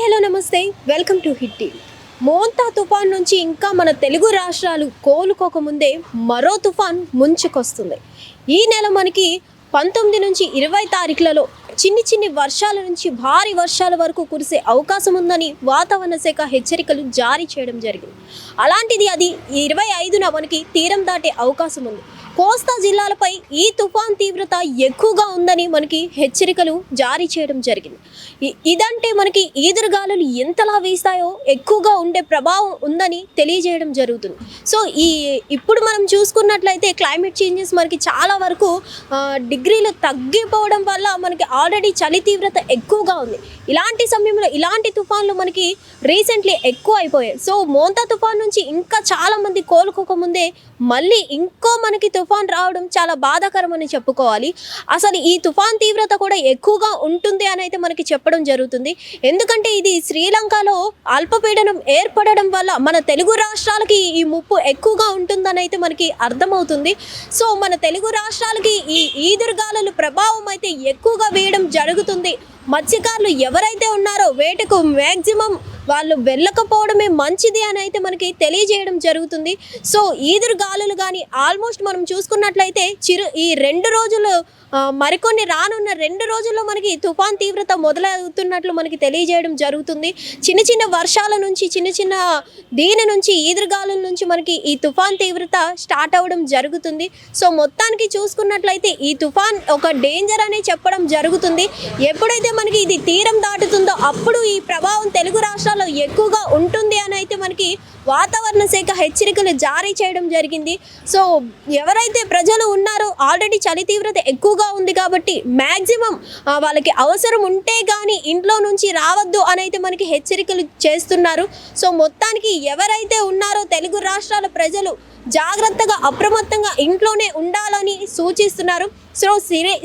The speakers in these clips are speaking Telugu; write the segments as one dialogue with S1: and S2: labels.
S1: హలో నమస్తే, welcome to hit TV. Montha తుఫాన్ నుంచి ఇంకా మన తెలుగు రాష్ట్రాలు కోలుకోకముందే మరో తుఫాన్ ముంచుకొస్తుంది. ఈ నెల మనకి 19 నుంచి 20 తారీఖులలో చిన్ని వర్షాల నుంచి భారీ వర్షాల వరకు కురిసే అవకాశం ఉందని వాతావరణ శాఖ హెచ్చరికలు జారీ చేయడం జరిగింది. అలాంటిది అది 25న మనకి తీరం దాటే అవకాశం ఉంది. కోస్తా జిల్లాలపై ఈ తుఫాన్ తీవ్రత ఎక్కువగా ఉందని మనకి హెచ్చరికలు జారీ చేయడం జరిగింది. ఇదంటే మనకి ఈదురుగాలులు ఎంతలా వీస్తాయో ఎక్కువగా ఉండే ప్రభావం ఉందని తెలియజేయడం జరుగుతుంది. సో ఇప్పుడు మనం చూసుకున్నట్లయితే క్లైమేట్ చేంజెస్ మనకి చాలా వరకు డిగ్రీలు తగ్గిపోవడం వల్ల మనకి ఆల్రెడీ చలి తీవ్రత ఎక్కువగా ఉంది. ఇలాంటి సమయంలో ఇలాంటి తుఫాన్లు మనకి రీసెంట్లీ ఎక్కువ అయిపోయాయి. సో మోంతా తుఫాన్ నుంచి ఇంకా చాలామంది కోలుకోకముందే మళ్ళీ ఇంకో మనకి తుఫాన్ రావడం చాలా బాధాకరమని చెప్పుకోవాలి. అసలు ఈ తుఫాన్ తీవ్రత కూడా ఎక్కువగా ఉంటుంది అని అయితే మనకి చెప్పడం జరుగుతుంది. ఎందుకంటే ఇది శ్రీలంకలో అల్పపీడనం ఏర్పడడం వల్ల మన తెలుగు రాష్ట్రాలకి ఈ ముప్పు ఎక్కువగా ఉంటుందని అయితే మనకి అర్థమవుతుంది. సో మన తెలుగు రాష్ట్రాలకి ఈ ఈదురుగాలుల ప్రభావం అయితే ఎక్కువగా వేయడం జరుగుతుంది. మత్స్యకారులు ఎవరైతే ఉన్నారో వేటకు మ్యాక్సిమం వాళ్ళు వెళ్ళకపోవడమే మంచిది అని అయితే మనకి తెలియజేయడం జరుగుతుంది. సో ఈదురుగాలులు కానీ ఆల్మోస్ట్ మనం చూసుకున్నట్లయితే ఈ 2 రోజులు మరికొన్ని రానున్న 2 రోజుల్లో మనకి తుఫాన్ తీవ్రత మొదలవుతున్నట్లు మనకి తెలియజేయడం జరుగుతుంది. చిన్న వర్షాల నుంచి దీని నుంచి ఈదురుగాలుల నుంచి మనకి ఈ తుఫాన్ తీవ్రత స్టార్ట్ అవ్వడం జరుగుతుంది. సో మొత్తానికి చూసుకున్నట్లయితే ఈ తుఫాన్ ఒక డేంజర్ అని చెప్పడం జరుగుతుంది. ఎప్పుడైతే మనకి ఇది తీరం దాటుతుందో అప్పుడు ఈ ప్రభావం తెలుగు రాష్ట్రాల్లో ఎక్కువగా ఉంటుంది అని అయితే మనకి వాతావరణ శాఖ హెచ్చరికలు జారీ చేయడం జరిగింది. సో ఎవరైతే ప్రజలు ఉన్నారో ఆల్రెడీ చలి తీవ్రత ఎక్కువగా ఉంది కాబట్టి మ్యాక్సిమం వాళ్ళకి అవసరం ఉంటే కానీ ఇంట్లో నుంచి రావద్దు అని అయితే మనకి హెచ్చరికలు చేస్తున్నారు. సో మొత్తానికి ఎవరైతే ఉన్నారో తెలుగు రాష్ట్రాల ప్రజలు జాగ్రత్తగా అప్రమత్తంగా ఇంట్లోనే ఉండాలని సూచిస్తున్నారు. సో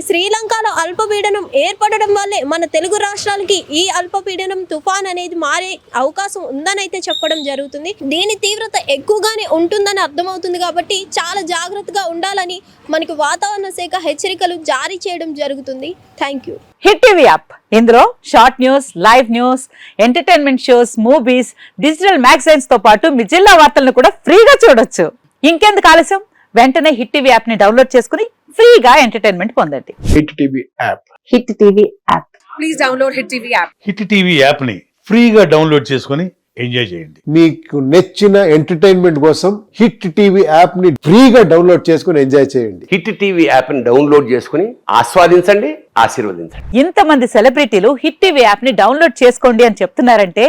S1: శ్రీలంకలో అల్పపీడనం ఏర్పడడం వల్లే మన తెలుగు రాష్ట్రాలకి ఈ అల్పపీడనం తుఫాన్ అనేది మారే అవకాశం ఉందని అయితే చెప్పడం జరుగుతుంది. దీని తీవ్రత ఎక్కువగానే ఉంటుందని అర్థమవుతుంది కాబట్టి చాలా జాగ్రత్తగా ఉండాలని మనకి వాతావరణ శాఖ హెచ్చరికలు జారీ చేయడం జరుగుతుంది. Thank you.
S2: Hit TV app, ఇందులో short news, live news, entertainment shows, movies, digital magazines తో పాటు మీ జిల్లా వార్తలను కూడా ఫ్రీగా చూడొచ్చు. ఇంకెందుకు ఆలస్యం, వెంటనే హిట్ టీవీ యాప్ ని డౌన్లోడ్ చేసుకుని ఫ్రీగా ఎంటర్టైన్మెంట్ పొందండి.
S3: Hit TV app.
S2: Hit TV app.
S4: Please download hit TV app.
S5: Hit TV app ని ఫ్రీగా డౌన్లోడ్ చేసుకుని ఎంజాయ్ చేయండి.
S3: మీకు నచ్చిన ఎంటర్టైన్మెంట్ కోసం హిట్ టీవీ యాప్ ని ఫ్రీగా డౌన్లోడ్ చేసుకుని ఎంజాయ్ చేయండి.
S6: హిట్ టీవీ యాప్ ని డౌన్లోడ్ చేసుకుని ఆస్వాదించండి, ఆశీర్వదించండి.
S2: ఇంతమంది సెలబ్రిటీలు హిట్ టీవీ యాప్ ని డౌన్లోడ్ చేసుకోండి అని చెప్తున్నారంటే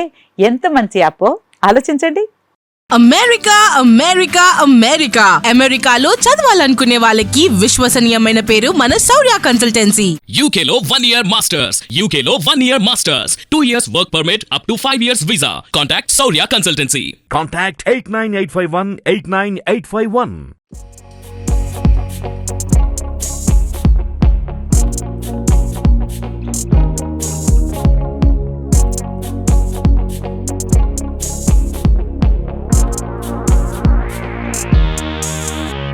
S2: ఎంత మంచి యాప్ ఆలోచించండి.
S7: అమెరికా అమెరికా అమెరికా అమెరికాలో చదవాలనుకునే వాళ్ళకి విశ్వసనీయమైన పేరు మన శౌర్య కన్సల్టెన్సీ.
S8: UK లో 1 year masters, UK లో 1 year masters, 2 years work permit up to 5 years visa. Contact Saurya Consultancy.
S9: Contact 89851 89851.